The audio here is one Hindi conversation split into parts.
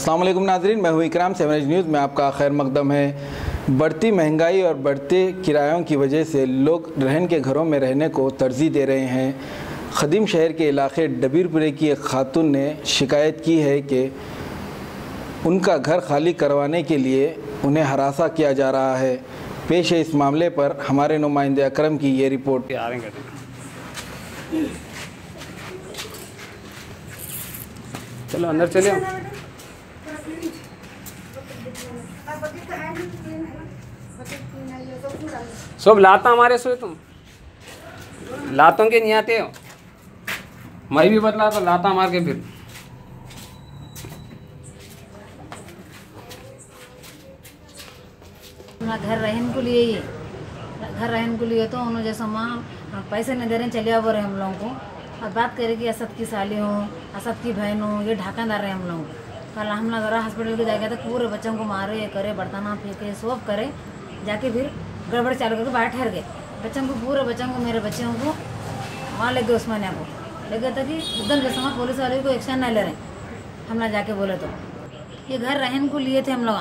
अस्सलाम वालेकुम नाज़रीन, मैं हूँ इकराम। 7 एज न्यूज़ में आपका खैर मकदम है। बढ़ती महंगाई और बढ़ते किरायों की वजह से लोग रहन के घरों में रहने को तरजीह दे रहे हैं। ख़दीम शहर के इलाके डबीरपुरे की एक खातून ने शिकायत की है कि उनका घर खाली करवाने के लिए उन्हें हरासा किया जा रहा है। पेश है इस मामले पर हमारे नुमाइंदे अकरम की ये रिपोर्ट। चलो अंदर चले। सब लाता हमारे सोए तुम लातों के नहीं आते हो। मैं भी बदला तो लाता मार के फिर घर रहने को लिए ही घर रहने को लिए तो उन्होंने जैसा माँ पैसे नहीं दे रहे चले आओ रहे हम लोगों को। और बात करें कि असद की साली हो, असद की बहन हो, ये ढाकादार रहे हम लोग। कल हम लोग जरा हॉस्पिटल के जाएगा तो पूरे बच्चों को मारे करे, बर्तना फेंके, सोफ करे, जाके फिर गड़बड़ चालू करके बाहर ठहर गए। बच्चों को पूरे बच्चों को मेरे बच्चों को वहाँ ले गए उस्मानिया को ले गए था कि एकदम जैसा पुलिस वाले को एक्शन नहीं ले रहे। हम ना जाके बोले तो ये घर रहने को लिए थे हम लोग,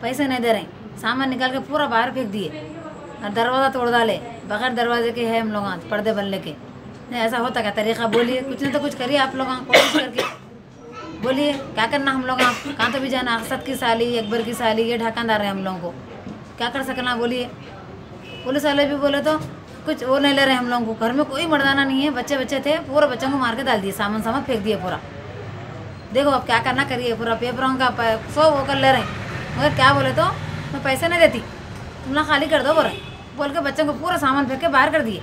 पैसे नहीं दे रहे, सामान निकाल के पूरा बाहर फेंक दिए और दरवाज़ा तोड़ डाले बगैर दरवाजे के है हम लोग पर्दे बन लेके। नहीं ऐसा होता क्या तरीका? बोलिए कुछ नहीं तो कुछ करिए आप लोग, कोशिश करके बोलिए क्या करना हम लोग। कहाँ तो भी जाना, असद की साली, अकबर की साली, ये ढाकादार है हम लोगों को, क्या कर सकना बोलिए। पुलिस वाले भी बोले तो कुछ वो नहीं ले रहे हम लोगों को। घर में कोई मर्दाना नहीं है, बच्चे बच्चे थे, पूरे बच्चों को मार के डाल दिए, सामान फेंक दिए पूरा। देखो अब क्या करना करिए, पूरा पेपरों का सो वो कर ले रहे हैं। मगर क्या बोले तो मैं पैसे नहीं देती, तुम ना खाली कर दो बोल के बच्चों को पूरा सामान फेंक के बाहर कर दिए।